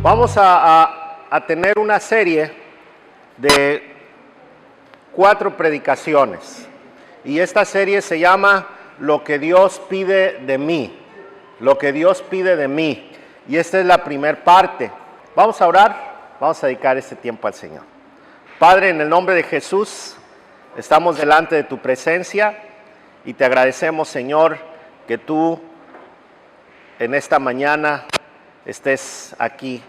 Vamos a tener una serie de 4 predicaciones y esta serie se llama Lo que Dios pide de mí, lo que Dios pide de mí, y esta es la primera parte. Vamos a orar, vamos a dedicar este tiempo al Señor. Padre, en el nombre de Jesús, estamos delante de tu presencia y te agradecemos, Señor, que tú en esta mañana estés aquí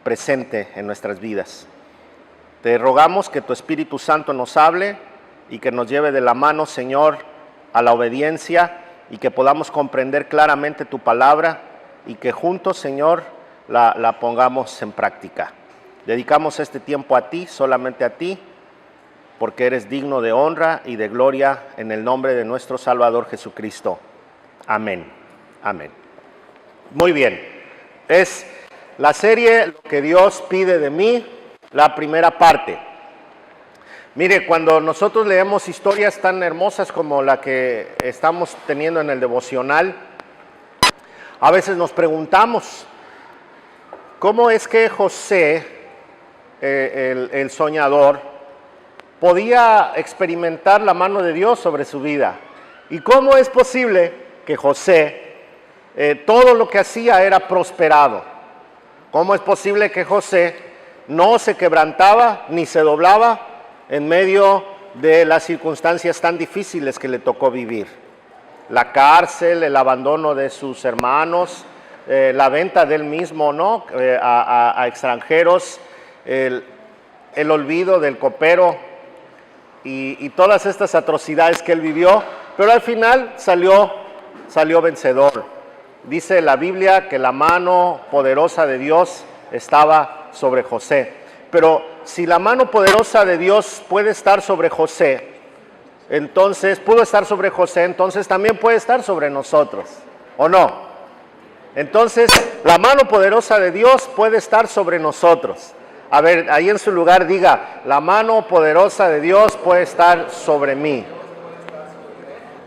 presente en nuestras vidas. Te rogamos que tu Espíritu Santo nos hable y que nos lleve de la mano, Señor, a la obediencia y que podamos comprender claramente tu palabra y que juntos, Señor, la pongamos en práctica. Dedicamos este tiempo a ti, solamente a ti, porque eres digno de honra y de gloria en el nombre de nuestro Salvador Jesucristo. Amén. Amén. Muy bien. Es la serie Lo que Dios pide de mí, la primera parte. Mire, cuando nosotros leemos historias tan hermosas como la que estamos teniendo en el devocional, a veces nos preguntamos, ¿cómo es que José, el soñador, podía experimentar la mano de Dios sobre su vida? ¿Y cómo es posible que José, todo lo que hacía era prosperado? ¿Cómo es posible que José no se quebrantaba ni se doblaba en medio de las circunstancias tan difíciles que le tocó vivir? La cárcel, el abandono de sus hermanos, la venta de él mismo, ¿no? a extranjeros, el olvido del copero y todas estas atrocidades que él vivió, pero al final salió vencedor. Dice la Biblia que la mano poderosa de Dios estaba sobre José. Pero si la mano poderosa de Dios puede estar sobre José, entonces también puede estar sobre nosotros, ¿o no? Entonces, la mano poderosa de Dios puede estar sobre nosotros. A ver, ahí en su lugar diga, la mano poderosa de Dios puede estar sobre mí.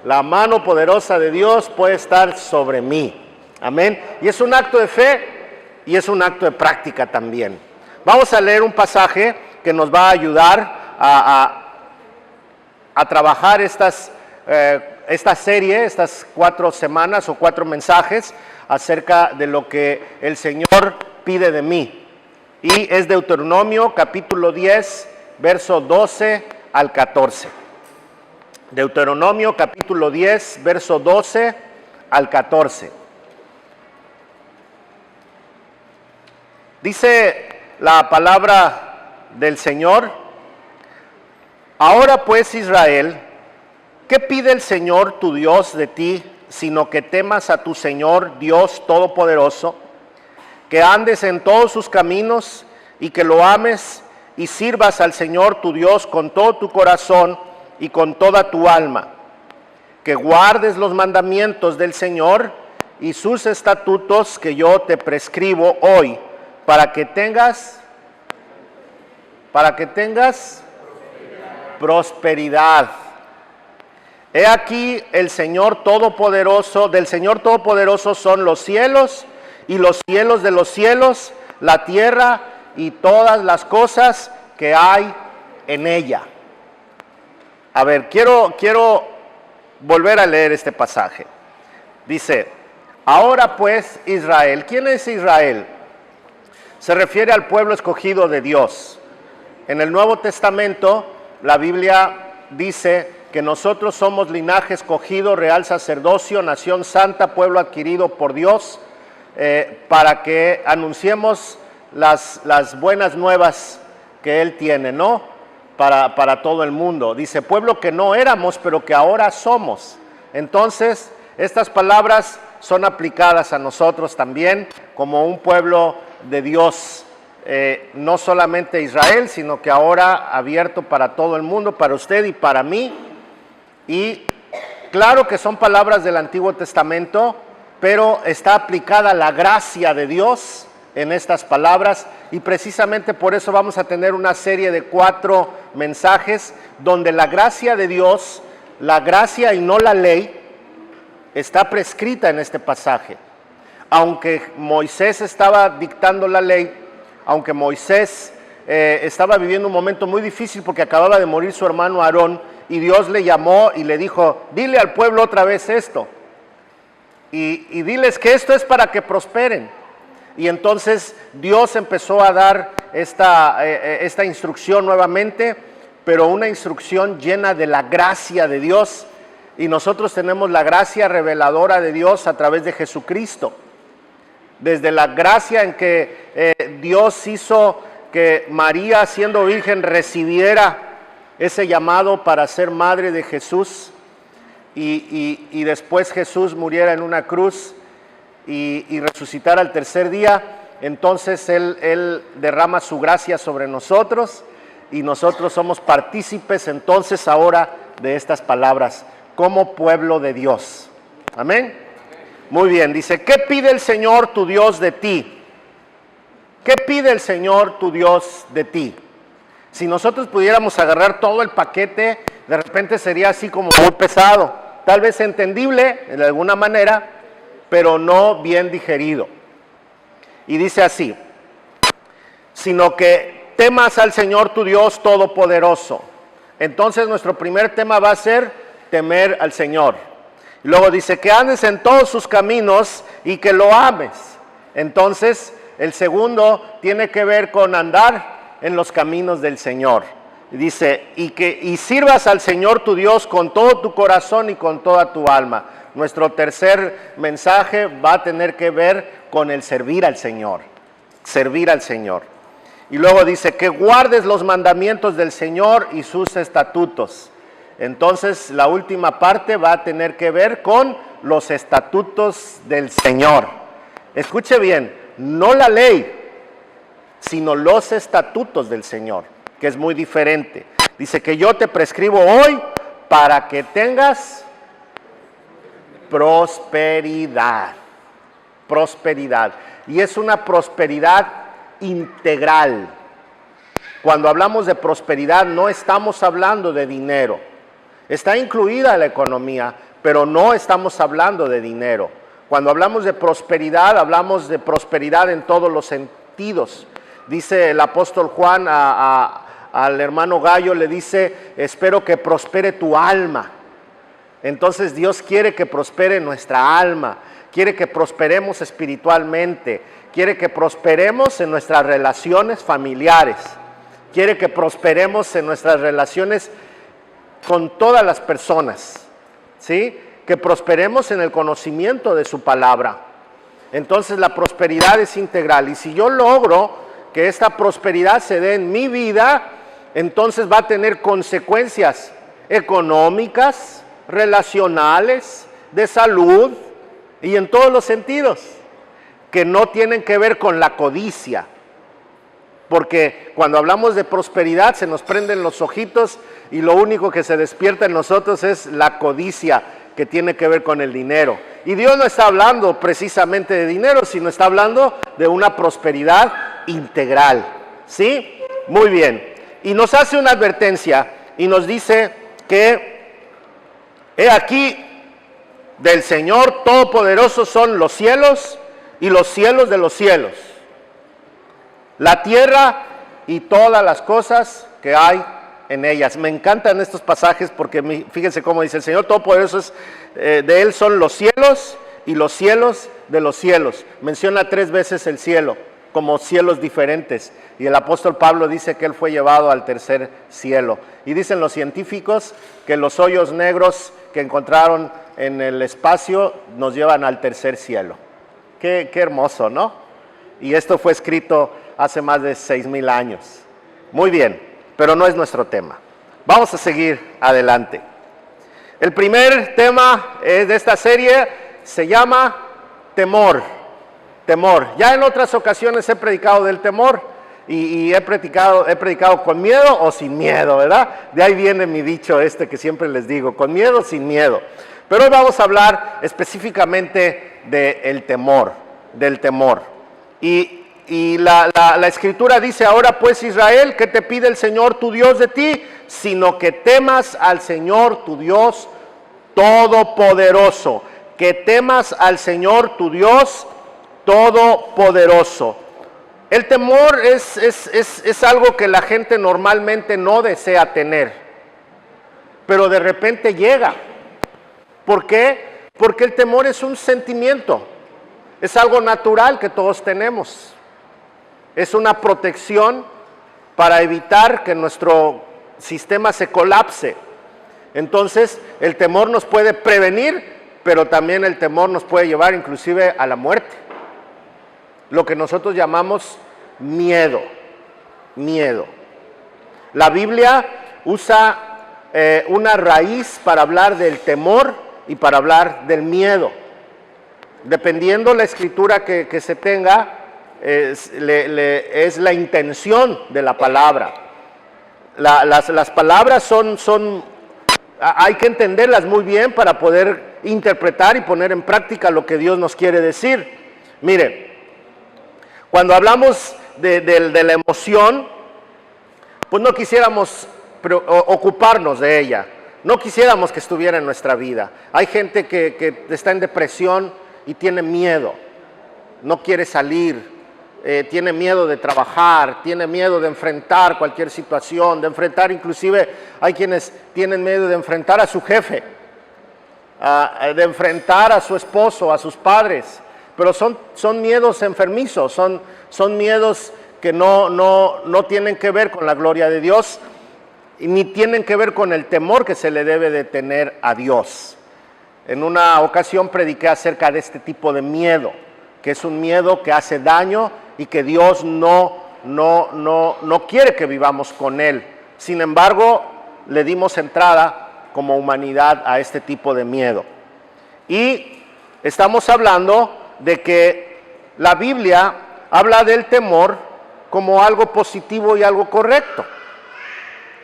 La mano poderosa de Dios puede estar sobre mí. Amén. Y es un acto de fe y es un acto de práctica también. Vamos a leer un pasaje que nos va a ayudar a trabajar esta serie, estas 4 semanas o 4 mensajes acerca de lo que el Señor pide de mí. Y es Deuteronomio capítulo 10, verso 12 al 14. Deuteronomio capítulo 10, verso 12 al 14. Dice la palabra del Señor: Ahora pues, Israel, ¿qué pide el Señor tu Dios de ti, sino que temas a tu Señor Dios Todopoderoso, que andes en todos sus caminos y que lo ames y sirvas al Señor tu Dios con todo tu corazón y con toda tu alma, que guardes los mandamientos del Señor y sus estatutos que yo te prescribo hoy, para que tengas prosperidad. He aquí el Señor Todopoderoso, del Señor Todopoderoso son los cielos y los cielos de los cielos, la tierra y todas las cosas que hay en ella. A ver, quiero volver a leer este pasaje. Dice, ahora pues Israel, ¿quién es Israel? Se refiere al pueblo escogido de Dios. En el Nuevo Testamento, la Biblia dice que nosotros somos linaje escogido, real sacerdocio, nación santa, pueblo adquirido por Dios, para que anunciemos las buenas nuevas que Él tiene, ¿no? Para todo el mundo. Dice, pueblo que no éramos, pero que ahora somos. Entonces, estas palabras son aplicadas a nosotros también como un pueblo de Dios, no solamente Israel, sino que ahora abierto para todo el mundo, para usted y para mí. Y claro que son palabras del Antiguo Testamento, pero está aplicada la gracia de Dios en estas palabras, y precisamente por eso vamos a tener una serie de 4 mensajes donde la gracia de Dios, la gracia y no la ley, está prescrita en este pasaje. aunque Moisés estaba dictando la ley, aunque Moisés estaba viviendo un momento muy difícil porque acababa de morir su hermano Aarón, y Dios le llamó y le dijo, dile al pueblo otra vez esto, y diles que esto es para que prosperen. Y entonces Dios empezó a dar esta instrucción nuevamente, pero una instrucción llena de la gracia de Dios, y nosotros tenemos la gracia reveladora de Dios a través de Jesucristo. Desde la gracia en que Dios hizo que María, siendo virgen, recibiera ese llamado para ser madre de Jesús, y después Jesús muriera en una cruz y resucitara al tercer día. Entonces Él derrama su gracia sobre nosotros, y nosotros somos partícipes entonces ahora de estas palabras como pueblo de Dios. Amén. Muy bien, dice, ¿qué pide el Señor tu Dios de ti? ¿Qué pide el Señor tu Dios de ti? Si nosotros pudiéramos agarrar todo el paquete, de repente sería así como muy pesado, tal vez entendible de alguna manera, pero no bien digerido. Y dice así, sino que temas al Señor tu Dios Todopoderoso. Entonces nuestro primer tema va a ser temer al Señor. Luego dice que andes en todos sus caminos y que lo ames. Entonces el segundo tiene que ver con andar en los caminos del Señor. Dice, y sirvas al Señor tu Dios con todo tu corazón y con toda tu alma. Nuestro tercer mensaje va a tener que ver con el servir al Señor. Servir al Señor. Y luego dice que guardes los mandamientos del Señor y sus estatutos. Entonces la última parte va a tener que ver con los estatutos del Señor. Escuche bien, no la ley, sino los estatutos del Señor, que es muy diferente. Dice que yo te prescribo hoy para que tengas prosperidad. Prosperidad. Y es una prosperidad integral. Cuando hablamos de prosperidad no estamos hablando de dinero. Está incluida la economía, pero no estamos hablando de dinero. Cuando hablamos de prosperidad, hablamos de prosperidad en todos los sentidos. Dice el apóstol Juan al hermano Gallo, le dice, espero que prospere tu alma. Entonces Dios quiere que prospere nuestra alma, quiere que prosperemos espiritualmente, quiere que prosperemos en nuestras relaciones familiares, quiere que prosperemos en nuestras relaciones con todas las personas, ¿sí? Que prosperemos en el conocimiento de su palabra. Entonces la prosperidad es integral, y si yo logro que esta prosperidad se dé en mi vida, entonces va a tener consecuencias económicas, relacionales, de salud y en todos los sentidos, que no tienen que ver con la codicia. Porque cuando hablamos de prosperidad se nos prenden los ojitos y lo único que se despierta en nosotros es la codicia, que tiene que ver con el dinero. Y Dios no está hablando precisamente de dinero, sino está hablando de una prosperidad integral. ¿Sí? Muy bien. Y nos hace una advertencia y nos dice que he aquí del Señor Todopoderoso son los cielos y los cielos de los cielos, la tierra y todas las cosas que hay en ellas. Me encantan estos pasajes porque fíjense cómo dice el Señor Todopoderoso, de Él son los cielos y los cielos de los cielos. Menciona 3 veces el cielo como cielos diferentes, y el apóstol Pablo dice que Él fue llevado al tercer cielo. Y dicen los científicos que los hoyos negros que encontraron en el espacio nos llevan al tercer cielo. Qué hermoso, ¿no? Y esto fue escrito hace más de 6,000 años. Muy bien, pero no es nuestro tema. Vamos a seguir adelante. El primer tema de esta serie se llama temor. Temor. Ya en otras ocasiones he predicado del temor y he predicado con miedo o sin miedo, ¿verdad? De ahí viene mi dicho que siempre les digo, con miedo o sin miedo. Pero hoy vamos a hablar específicamente del temor, Y la Escritura dice, ahora pues Israel, ¿qué te pide el Señor tu Dios de ti? Sino que temas al Señor tu Dios Todopoderoso. Que temas al Señor tu Dios todopoderoso. El temor es algo que la gente normalmente no desea tener, pero de repente llega. ¿Por qué? Porque el temor es un sentimiento, es algo natural que todos tenemos. Es una protección para evitar que nuestro sistema se colapse. Entonces, el temor nos puede prevenir, pero también el temor nos puede llevar inclusive a la muerte. Lo que nosotros llamamos miedo. Miedo. La Biblia usa una raíz para hablar del temor y para hablar del miedo. Dependiendo la escritura que se tenga, es la intención de la palabra. Las palabras hay que entenderlas muy bien para poder interpretar y poner en práctica lo que Dios nos quiere decir. Mire, cuando hablamos de la emoción, pues no quisiéramos ocuparnos de ella, no quisiéramos que estuviera en nuestra vida. Hay gente que está en depresión y tiene miedo, no quiere salir, tiene miedo de trabajar, tiene miedo de enfrentar cualquier situación, de enfrentar, inclusive hay quienes tienen miedo de enfrentar a su jefe, de enfrentar a su esposo, a sus padres, pero son miedos enfermizos, son miedos que no tienen que ver con la gloria de Dios, ni tienen que ver con el temor que se le debe de tener a Dios. En una ocasión prediqué acerca de este tipo de miedo, que es un miedo que hace daño y que Dios no quiere que vivamos con él. Sin embargo, le dimos entrada como humanidad a este tipo de miedo. Y estamos hablando de que la Biblia habla del temor como algo positivo y algo correcto.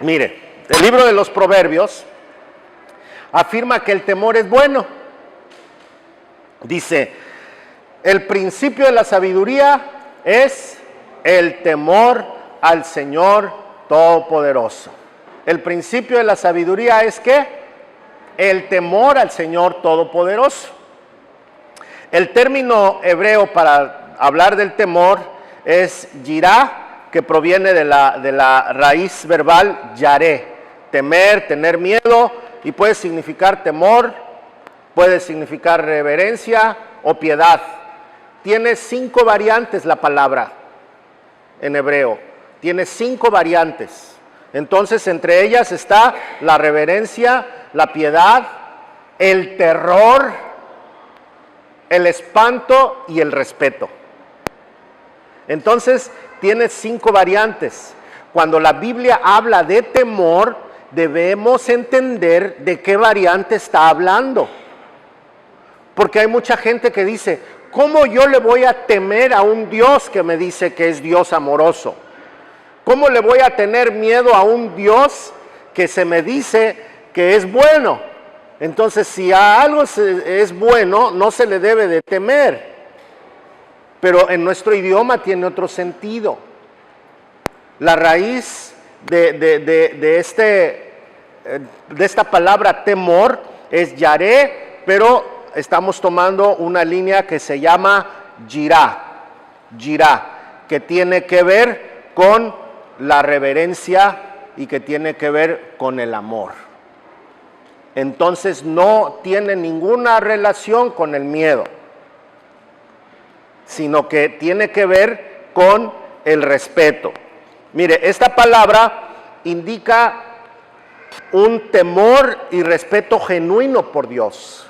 Mire, el libro de los Proverbios afirma que el temor es bueno. Dice, el principio de la sabiduría es el temor al Señor Todopoderoso. El principio de la sabiduría es ¿qué? El temor al Señor Todopoderoso. El término hebreo para hablar del temor es yirá, que proviene de la raíz verbal yaré, temer, tener miedo, y puede significar temor, puede significar reverencia o piedad. Tiene 5 variantes la palabra en hebreo, tiene 5 variantes. Entonces, entre ellas está la reverencia, la piedad, el terror, el espanto y el respeto. Entonces, tiene 5 variantes. Cuando la Biblia habla de temor, debemos entender de qué variante está hablando. Porque hay mucha gente que dice, ¿cómo yo le voy a temer a un Dios que me dice que es Dios amoroso? ¿Cómo le voy a tener miedo a un Dios que se me dice que es bueno? Entonces, si a algo es bueno, no se le debe de temer. Pero en nuestro idioma tiene otro sentido. La raíz de esta palabra temor es yaré, pero estamos tomando una línea que se llama yirá, que tiene que ver con la reverencia y que tiene que ver con el amor. Entonces no tiene ninguna relación con el miedo, sino que tiene que ver con el respeto. Mire, esta palabra indica un temor y respeto genuino por Dios.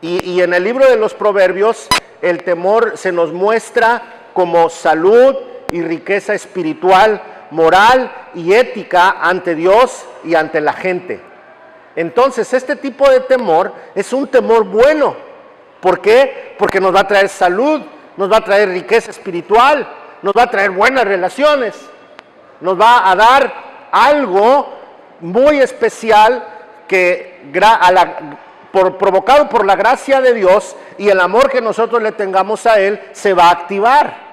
Y en el libro de los Proverbios, el temor se nos muestra como salud y riqueza espiritual, moral y ética ante Dios y ante la gente. Entonces, este tipo de temor es un temor bueno. ¿Por qué? Porque nos va a traer salud, nos va a traer riqueza espiritual, nos va a traer buenas relaciones, nos va a dar algo muy especial que provocado por la gracia de Dios y el amor que nosotros le tengamos a Él, se va a activar.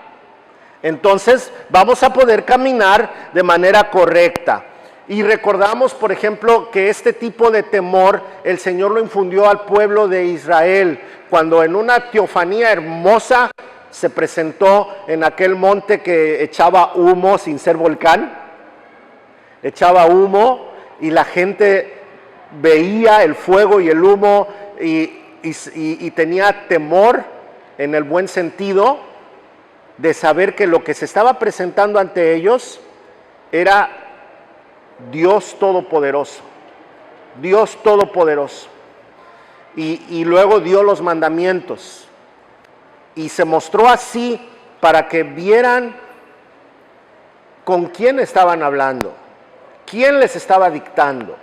Entonces vamos a poder caminar de manera correcta. Y recordamos, por ejemplo, que este tipo de temor el Señor lo infundió al pueblo de Israel cuando en una teofanía hermosa se presentó en aquel monte que echaba humo sin ser volcán. Echaba humo y la gente veía el fuego y el humo y tenía temor, en el buen sentido, de saber que lo que se estaba presentando ante ellos era Dios Todopoderoso. Dios Todopoderoso. Y luego dio los mandamientos. Y se mostró así para que vieran con quién estaban hablando, quién les estaba dictando.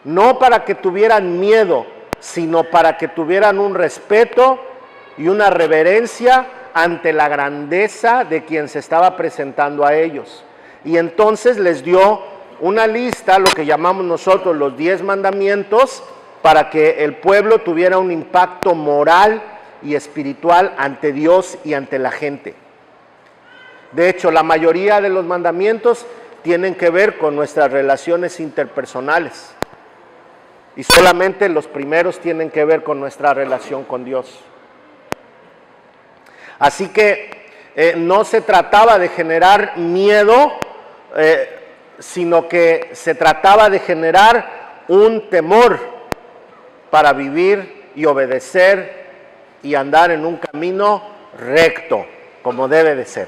No para que tuvieran miedo, sino para que tuvieran un respeto y una reverencia ante la grandeza de quien se estaba presentando a ellos. Y entonces les dio una lista, lo que llamamos nosotros los 10 mandamientos, para que el pueblo tuviera un impacto moral y espiritual ante Dios y ante la gente. De hecho, la mayoría de los mandamientos tienen que ver con nuestras relaciones interpersonales. Y solamente los primeros tienen que ver con nuestra relación con Dios. Así que no se trataba de generar miedo, sino que se trataba de generar un temor para vivir y obedecer y andar en un camino recto, como debe de ser.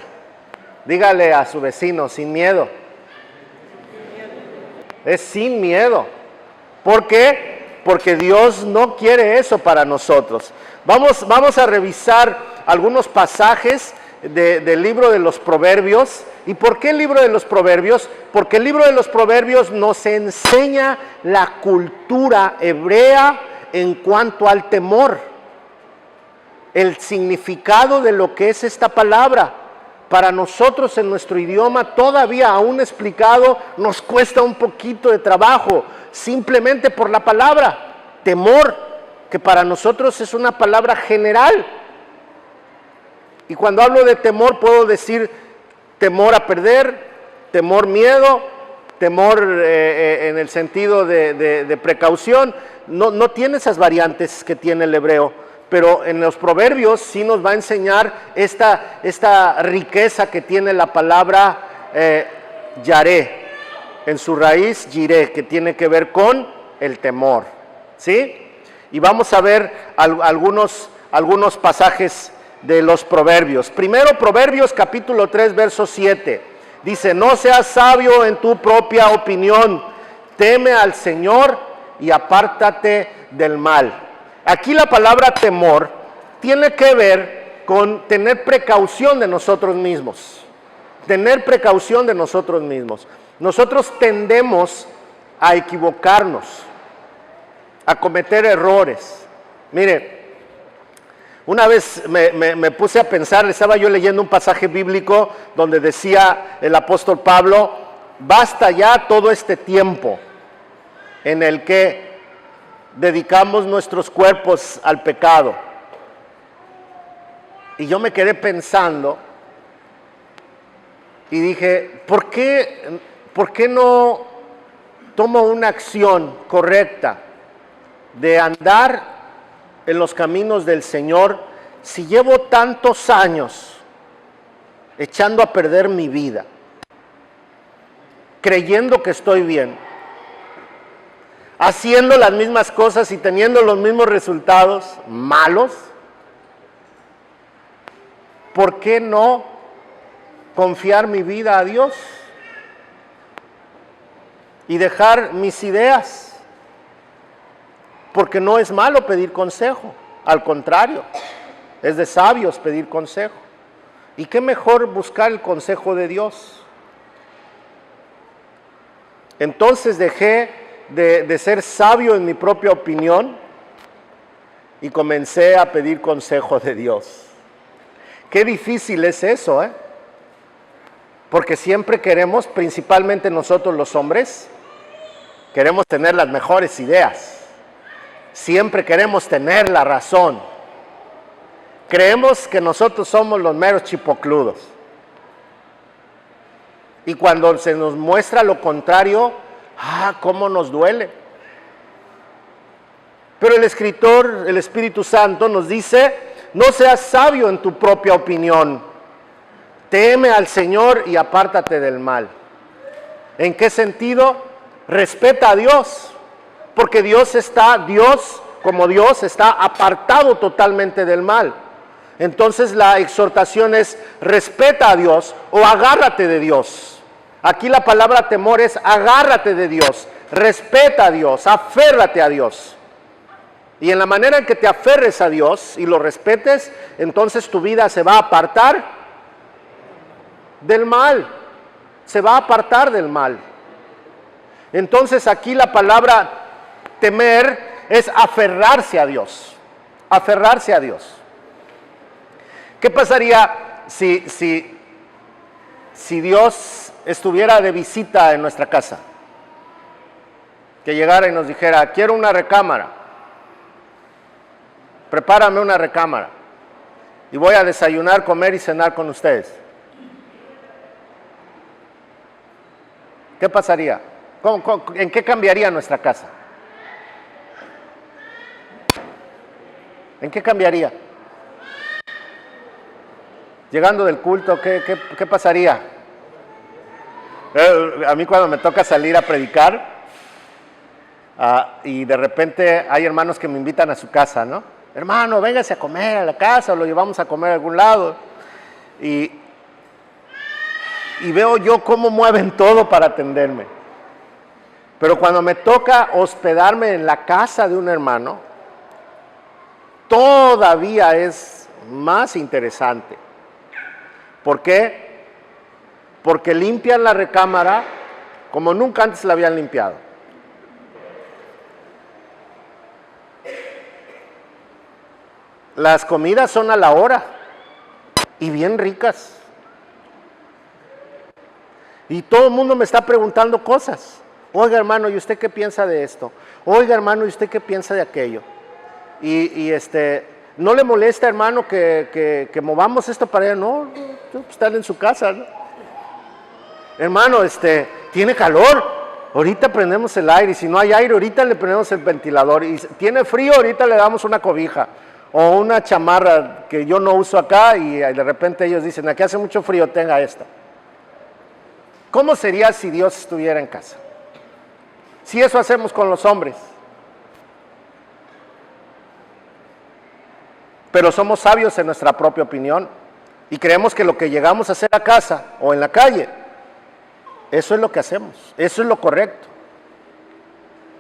Dígale a su vecino, sin miedo. Es sin miedo. ¿Por qué? Porque Dios no quiere eso para nosotros. Vamos a revisar algunos pasajes del libro de los Proverbios. ¿Y por qué el libro de los Proverbios? Porque el libro de los Proverbios nos enseña la cultura hebrea en cuanto al temor. El significado de lo que es esta palabra. Para nosotros en nuestro idioma todavía aún explicado nos cuesta un poquito de trabajo, simplemente por la palabra temor, que para nosotros es una palabra general. Y cuando hablo de temor puedo decir temor a perder, temor miedo, temor en el sentido de precaución. No tiene esas variantes que tiene el hebreo. Pero en los Proverbios sí nos va a enseñar esta riqueza que tiene la palabra yaré, en su raíz yiré, que tiene que ver con el temor, ¿sí? Y vamos a ver algunos pasajes de los Proverbios. Primero, Proverbios capítulo 3, verso 7. Dice, no seas sabio en tu propia opinión, teme al Señor y apártate del mal. Aquí la palabra temor tiene que ver con tener precaución de nosotros mismos. Tener precaución de nosotros mismos. Nosotros tendemos a equivocarnos, a cometer errores. Mire, una vez me puse a pensar, estaba yo leyendo un pasaje bíblico donde decía el apóstol Pablo, basta ya todo este tiempo en el que dedicamos nuestros cuerpos al pecado. Y yo me quedé pensando y dije, ¿por qué no tomo una acción correcta de andar en los caminos del Señor si llevo tantos años echando a perder mi vida, creyendo que estoy bien, haciendo las mismas cosas y teniendo los mismos resultados malos? ¿Por qué no confiar mi vida a Dios y dejar mis ideas? Porque no es malo pedir consejo, al contrario, es de sabios pedir consejo. ¿Y qué mejor buscar el consejo de Dios? Entonces dejé de ser sabio en mi propia opinión y comencé a pedir consejo de Dios. Qué difícil es eso, porque siempre queremos, principalmente nosotros los hombres, queremos tener las mejores ideas, siempre queremos tener la razón, creemos que nosotros somos los meros chipocludos. Y cuando se nos muestra lo contrario, cómo nos duele. Pero el escritor, el Espíritu Santo, nos dice: no seas sabio en tu propia opinión. Teme al Señor y apártate del mal. ¿En qué sentido? Respeta a Dios, porque Dios como Dios está apartado totalmente del mal. Entonces la exhortación es: respeta a Dios o agárrate de Dios. Aquí la palabra temor es: agárrate de Dios, respeta a Dios, aférrate a Dios. Y en la manera en que te aferres a Dios y lo respetes, entonces tu vida se va a apartar del mal, se va a apartar del mal. Entonces aquí la palabra temer es aferrarse a Dios, aferrarse a Dios. ¿Qué pasaría si Dios estuviera de visita en nuestra casa? Que llegara y nos dijera: quiero una recámara, prepárame una recámara y voy a desayunar, comer y cenar con ustedes. ¿Qué pasaría? ¿En qué cambiaría nuestra casa? ¿En qué cambiaría? Llegando del culto, ¿qué pasaría? A mí cuando me toca salir a predicar y de repente hay hermanos que me invitan a su casa, ¿no? Hermano, véngase a comer a la casa, o lo llevamos a comer a algún lado. Y veo yo cómo mueven todo para atenderme. Pero cuando me toca hospedarme en la casa de un hermano, todavía es más interesante. ¿Por qué? Porque limpian la recámara como nunca antes la habían limpiado. Las comidas son a la hora y bien ricas. Y todo el mundo me está preguntando cosas. Oiga, hermano, ¿y usted qué piensa de esto? Oiga, hermano, ¿y usted qué piensa de aquello? ¿No le molesta, hermano, que movamos esto para allá? No, están en su casa, ¿no? Hermano, tiene calor, ahorita prendemos el aire, y si no hay aire, ahorita le prendemos el ventilador, y tiene frío, ahorita le damos una cobija, o una chamarra que yo no uso acá, y de repente ellos dicen: aquí hace mucho frío, tenga esta. ¿Cómo sería si Dios estuviera en casa? Si eso hacemos con los hombres. Pero somos sabios en nuestra propia opinión y creemos que lo que llegamos a hacer a casa o en la calle, eso es lo que hacemos, eso es lo correcto.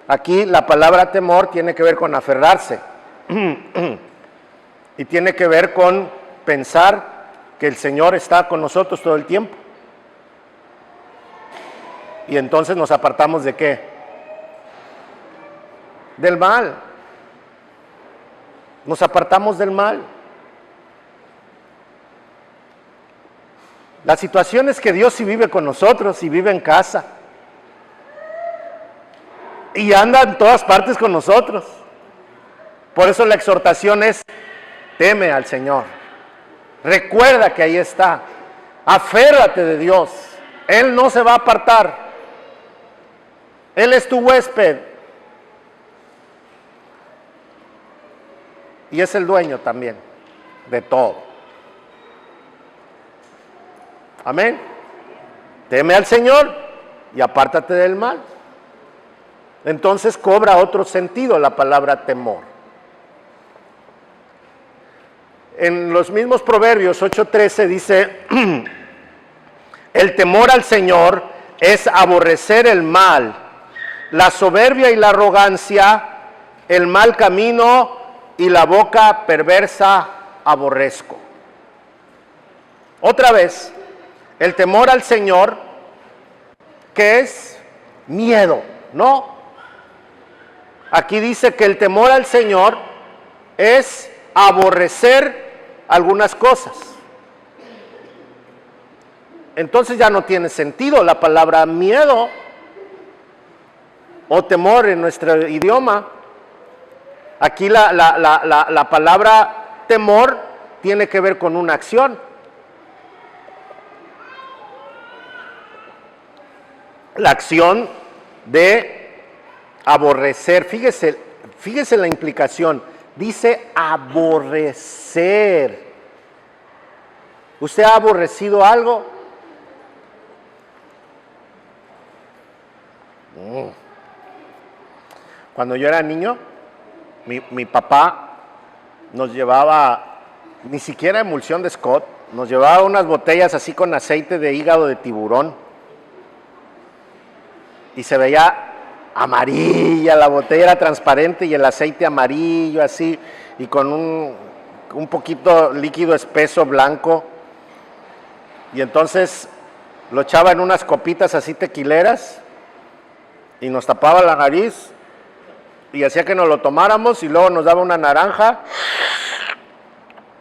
Aquí la palabra temor tiene que ver con aferrarse y tiene que ver con pensar que el Señor está con nosotros todo el tiempo. Y entonces nos apartamos ¿de qué? Del mal. Nos apartamos del mal. La situación es que Dios sí vive con nosotros y vive en casa. Y anda en todas partes con nosotros. Por eso la exhortación es: teme al Señor. Recuerda que ahí está. Aférrate de Dios. Él no se va a apartar. Él es tu huésped. Y es el dueño también de todo. Amén. Teme al Señor y apártate del mal. Entonces cobra otro sentido la palabra temor. En los mismos Proverbios 8:13 dice: el temor al Señor es aborrecer el mal, la soberbia y la arrogancia, el mal camino y la boca perversa aborrezco. Otra vez, el temor al Señor, que es miedo, ¿no? Aquí dice que el temor al Señor es aborrecer algunas cosas. Entonces ya no tiene sentido la palabra miedo o temor en nuestro idioma. Aquí la palabra temor tiene que ver con una acción. la acción de aborrecer. Fíjese la implicación. Dice aborrecer. ¿Usted ha aborrecido algo? Cuando yo era niño, mi papá nos llevaba, ni siquiera emulsión de Scott, nos llevaba unas botellas así con aceite de hígado de tiburón. Y se veía amarilla, la botella era transparente y el aceite amarillo así, y con un poquito líquido espeso blanco. Y entonces lo echaba en unas copitas así tequileras y nos tapaba la nariz y hacía que nos lo tomáramos y luego nos daba una naranja.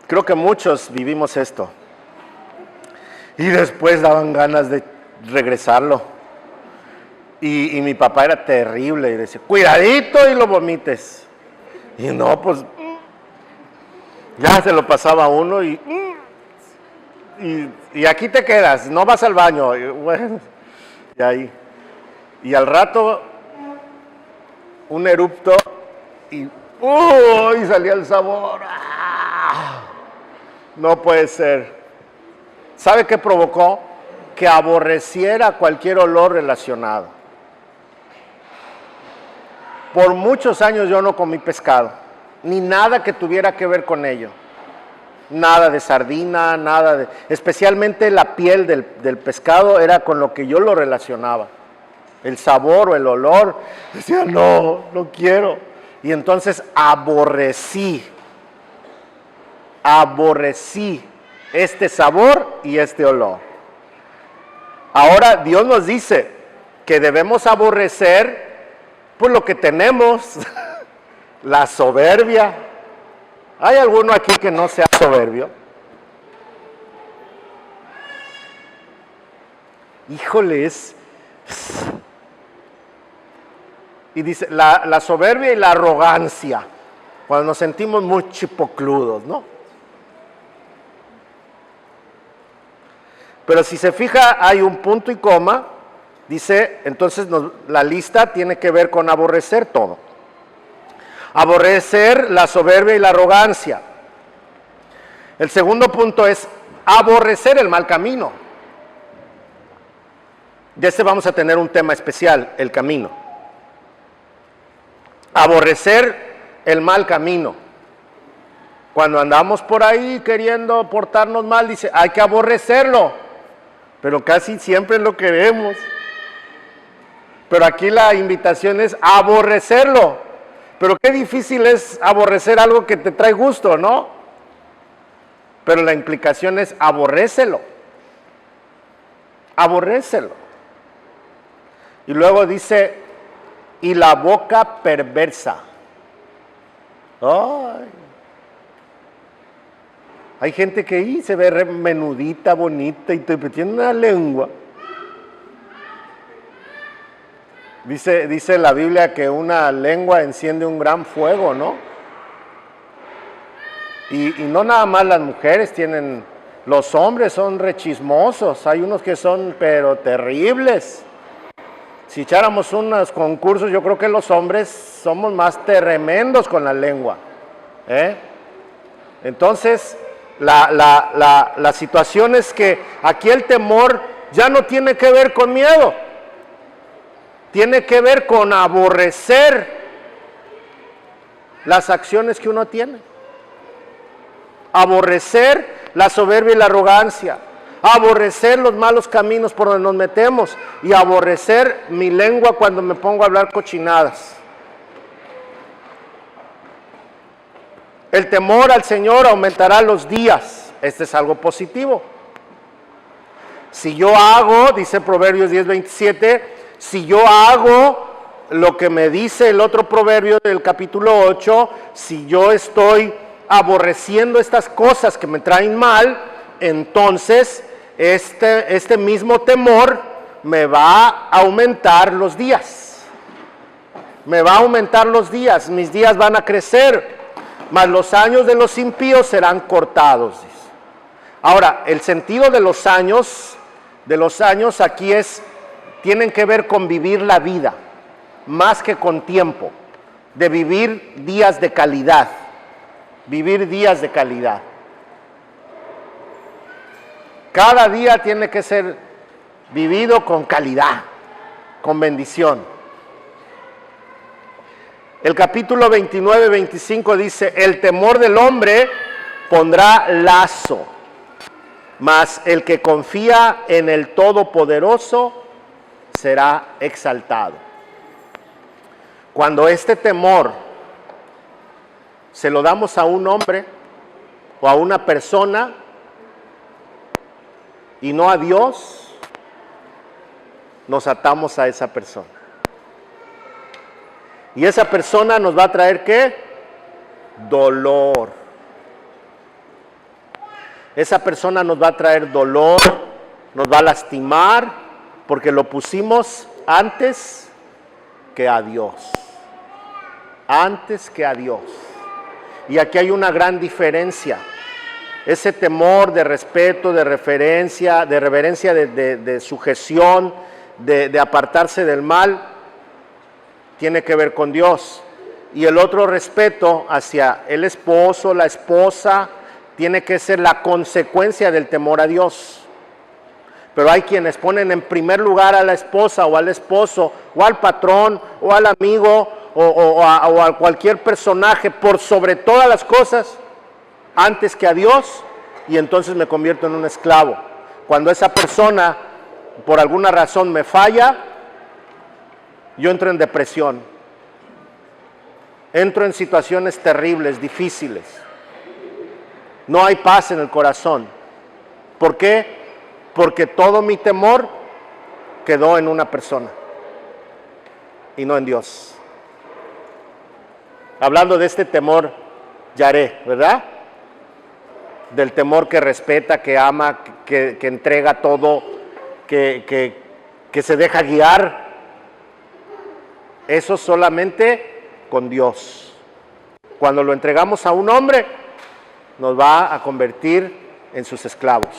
Creo que muchos vivimos esto. Y después daban ganas de regresarlo. Y mi papá era terrible y decía, cuidadito y lo vomites. Y no, pues ya se lo pasaba a uno y aquí te quedas, no vas al baño. Y bueno, y ahí. Y al rato, un erupto y salía el sabor. ¡Ah! No puede ser. ¿Sabe qué provocó? Que aborreciera cualquier olor relacionado. Por muchos años yo no comí pescado, ni nada que tuviera que ver con ello. Nada de sardina, especialmente la piel del pescado era con lo que yo lo relacionaba. El sabor o el olor, decía, no quiero. Y entonces aborrecí este sabor y este olor. Ahora Dios nos dice que debemos aborrecer pues lo que tenemos, la soberbia. ¿Hay alguno aquí que no sea soberbio? Híjole, y dice, la soberbia y la arrogancia, cuando nos sentimos muy chipocludos, ¿no? Pero si se fija, hay un punto y coma. Dice, entonces la lista tiene que ver con aborrecer todo. Aborrecer la soberbia y la arrogancia. El segundo punto es aborrecer el mal camino. De este vamos a tener un tema especial, el camino. Aborrecer el mal camino. Cuando andamos por ahí queriendo portarnos mal, dice, hay que aborrecerlo. Pero casi siempre lo queremos. Pero aquí la invitación es aborrecerlo. Pero qué difícil es aborrecer algo que te trae gusto, ¿no? Pero la implicación es aborrécelo. Aborrécelo. Y luego dice, y la boca perversa. Ay. Hay gente que se ve menudita, bonita y tiene una lengua. Dice la Biblia que una lengua enciende un gran fuego, ¿no? Y no nada más las mujeres tienen, los hombres son rechismosos, hay unos que son pero terribles. Si echáramos unos concursos, yo creo que los hombres somos más tremendos con la lengua. Entonces, la situación es que aquí el temor ya no tiene que ver con miedo. Tiene que ver con aborrecer las acciones que uno tiene. Aborrecer la soberbia y la arrogancia. Aborrecer los malos caminos por donde nos metemos. Y aborrecer mi lengua cuando me pongo a hablar cochinadas. El temor al Señor aumentará los días. Este es algo positivo. Si yo hago, dice Proverbios 10:27, si yo hago lo que me dice el otro proverbio del capítulo 8, si yo estoy aborreciendo estas cosas que me traen mal, entonces este mismo temor me va a aumentar los días. Me va a aumentar los días, mis días van a crecer, mas los años de los impíos serán cortados. Ahora, el sentido de los años aquí es tienen que ver con vivir la vida, más que con tiempo, de vivir días de calidad, vivir días de calidad. Cada día tiene que ser vivido con calidad, con bendición. El capítulo 29-25 dice, el temor del hombre pondrá lazo, mas el que confía en el Todopoderoso será exaltado. Cuando este temor se lo damos a un hombre o a una persona y no a Dios, nos atamos a esa persona. Y esa persona nos va a traer ¿qué? Dolor. Esa persona nos va a traer dolor, nos va a lastimar, porque lo pusimos antes que a Dios. Antes que a Dios. Y aquí hay una gran diferencia. Ese temor de respeto, de reverencia, de sujeción, de apartarse del mal, tiene que ver con Dios. Y el otro respeto hacia el esposo, la esposa, tiene que ser la consecuencia del temor a Dios. Pero hay quienes ponen en primer lugar a la esposa o al esposo o al patrón o al amigo o a cualquier personaje por sobre todas las cosas antes que a Dios, y entonces me convierto en un esclavo. Cuando esa persona por alguna razón me falla, yo entro en depresión, entro en situaciones terribles, difíciles. No hay paz en el corazón. ¿Por qué? Porque todo mi temor quedó en una persona y no en Dios. Hablando de este temor, yaré, ¿verdad? Del temor que respeta, que ama, que entrega todo, que se deja guiar. Eso solamente con Dios. Cuando lo entregamos a un hombre, nos va a convertir en sus esclavos.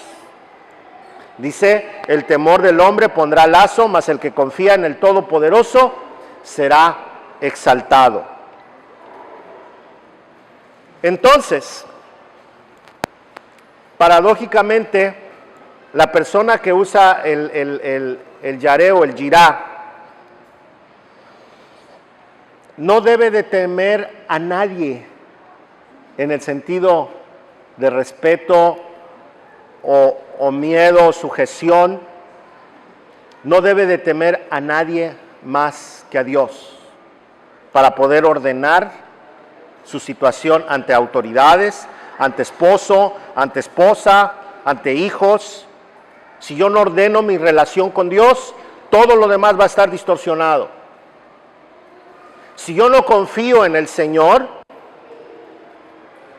Dice, el temor del hombre pondrá lazo, mas el que confía en el Todopoderoso será exaltado. Entonces, paradójicamente, la persona que usa el yaré o el yirá no debe de temer a nadie en el sentido de respeto o miedo o sujeción. No debe de temer a nadie más que a Dios para poder ordenar su situación ante autoridades, ante esposo, ante esposa, ante hijos. Si yo no ordeno mi relación con Dios, todo lo demás va a estar distorsionado. Si yo no confío en el Señor,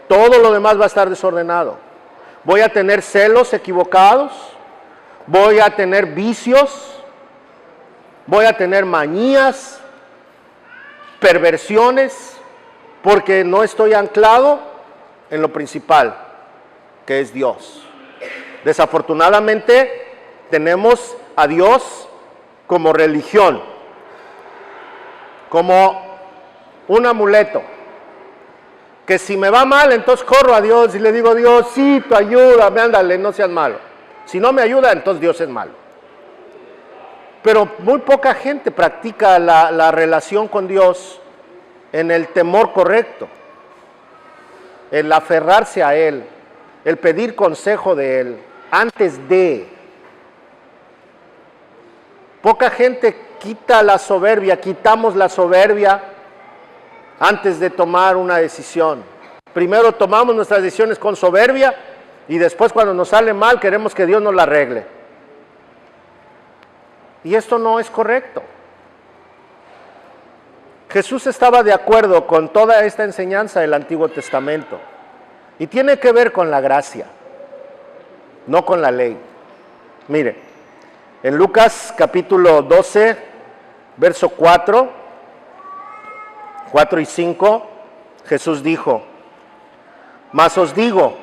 todo lo demás va a estar desordenado. Voy a tener celos equivocados, voy a tener vicios, voy a tener manías, perversiones, porque no estoy anclado en lo principal, que es Dios. Desafortunadamente, tenemos a Dios como religión, como un amuleto, que si me va mal, entonces corro a Dios y le digo, Diosito, ayúdame, ándale, no seas malo. Si no me ayuda, entonces Dios es malo. Pero muy poca gente practica la relación con Dios en el temor correcto, el aferrarse a Él, el pedir consejo de Él, antes de. Poca gente quitamos la soberbia antes de tomar una decisión. Primero tomamos nuestras decisiones con soberbia y después cuando nos sale mal queremos que Dios nos la arregle. Y esto no es correcto. Jesús estaba de acuerdo con toda esta enseñanza del Antiguo Testamento y tiene que ver con la gracia, no con la ley. Mire, en Lucas capítulo 12, verso 4 y 5, Jesús dijo, mas os digo,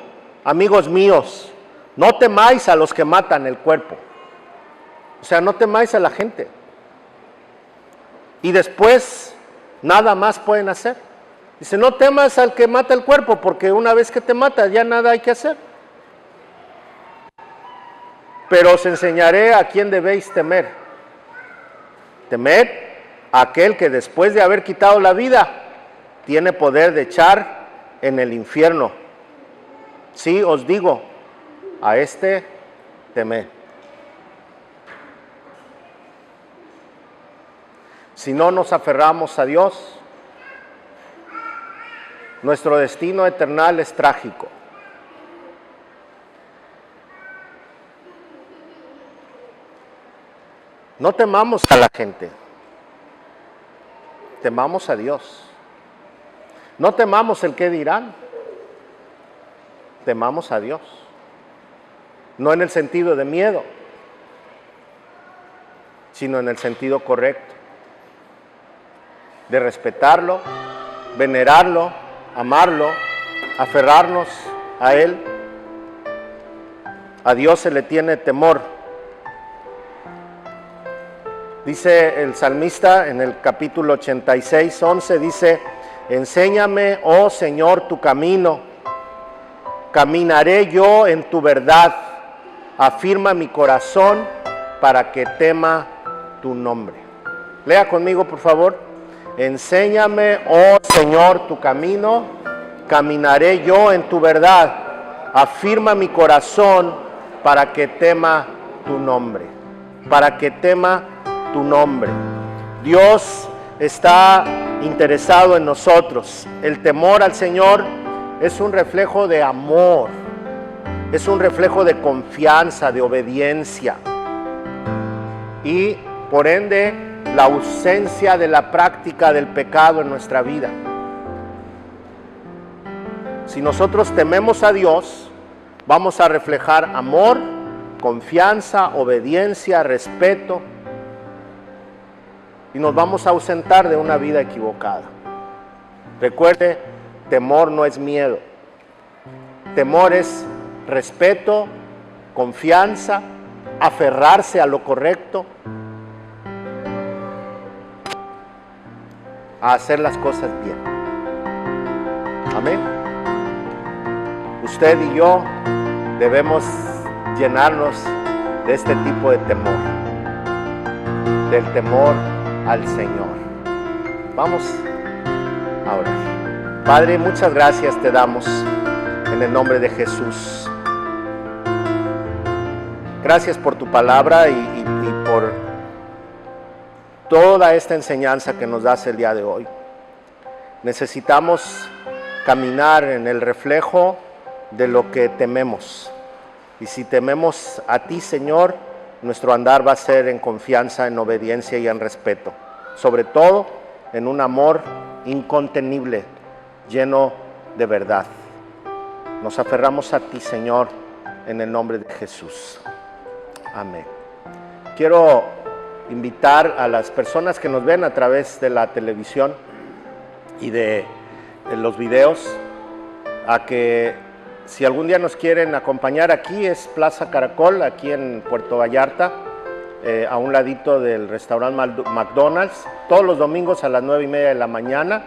amigos míos, no temáis a los que matan el cuerpo, O sea, no temáis a la gente. Y después, nada más pueden hacer. Dice, no temas al que mata el cuerpo, porque una vez que te mata, ya nada hay que hacer. Pero os enseñaré a quién debéis temer. Temed a aquel que después de haber quitado la vida, tiene poder de echar en el infierno. Sí, os digo, a este temed. Si no nos aferramos a Dios, nuestro destino eternal es trágico. No temamos a la gente, temamos a Dios. No temamos el qué dirán, temamos a Dios. No en el sentido de miedo, sino en el sentido correcto, de respetarlo, venerarlo, amarlo, aferrarnos a Él. A Dios se le tiene temor. Dice el salmista en el capítulo 86, 11, dice, enséñame, oh Señor, tu camino, caminaré yo en tu verdad, afirma mi corazón para que tema tu nombre. Lea conmigo, por favor. Enséñame, oh Señor, tu camino, caminaré yo en tu verdad, afirma mi corazón para que tema tu nombre, para que tema tu nombre. Dios está interesado en nosotros. El temor al Señor es un reflejo de amor, es un reflejo de confianza, de obediencia y por ende la ausencia de la práctica del pecado en nuestra vida. Si nosotros tememos a Dios, vamos a reflejar amor, confianza, obediencia, respeto, y nos vamos a ausentar de una vida equivocada. Recuerde, temor no es miedo. Temor es respeto, confianza, aferrarse a lo correcto, a hacer las cosas bien. Amén. Usted y yo debemos llenarnos de este tipo de temor, del temor al Señor. Vamos a orar. Padre, muchas gracias te damos en el nombre de Jesús. Gracias por tu palabra y por toda esta enseñanza que nos das el día de hoy. Necesitamos caminar en el reflejo de lo que tememos. Y si tememos a ti, Señor, nuestro andar va a ser en confianza, en obediencia y en respeto. Sobre todo, en un amor incontenible, lleno de verdad. Nos aferramos a ti, Señor, en el nombre de Jesús. Amén. Quiero invitar a las personas que nos ven a través de la televisión y de los videos a que si algún día nos quieren acompañar aquí, es Plaza Caracol, aquí en Puerto Vallarta, a un ladito del restaurante McDonald's, todos los domingos a las 9:30 de la mañana.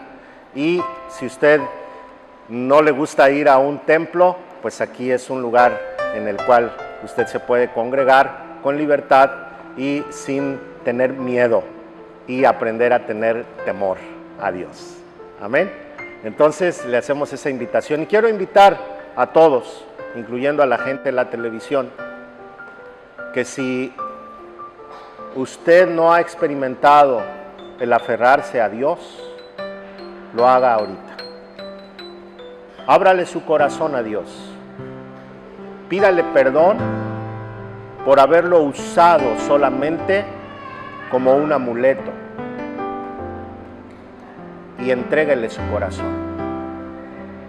Y si usted no le gusta ir a un templo, pues aquí es un lugar en el cual usted se puede congregar con libertad y sin tener miedo y aprender a tener temor a Dios. Amén. Entonces le hacemos esa invitación y quiero invitar a todos, incluyendo a la gente de la televisión, que si usted no ha experimentado el aferrarse a Dios, lo haga ahorita. Ábrale su corazón a Dios. Pídale perdón por haberlo usado solamente como un amuleto y entréguele su corazón.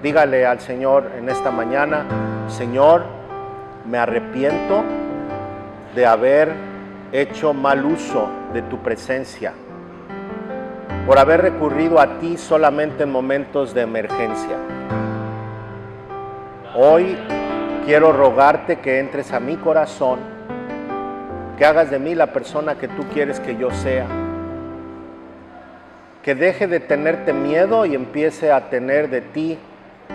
Dígale al Señor en esta mañana: Señor, me arrepiento de haber hecho mal uso de tu presencia, por haber recurrido a ti solamente en momentos de emergencia. Hoy quiero rogarte que entres a mi corazón, que hagas de mí la persona que tú quieres que yo sea. Que deje de tenerte miedo y empiece a tener de ti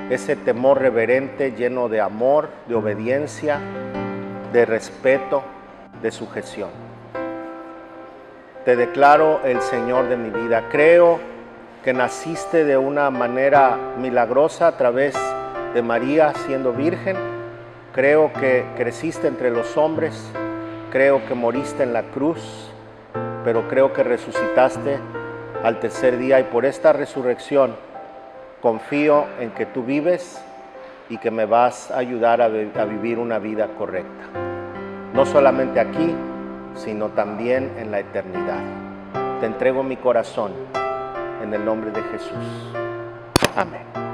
ese temor reverente, lleno de amor, de obediencia, de respeto, de sujeción. Te declaro el Señor de mi vida. Creo que naciste de una manera milagrosa a través de María siendo virgen. Creo que creciste entre los hombres. Creo que moriste en la cruz, pero creo que resucitaste al tercer día, y por esta resurrección confío en que tú vives y que me vas a ayudar a vivir una vida correcta. No solamente aquí, sino también en la eternidad. Te entrego mi corazón en el nombre de Jesús. Amén.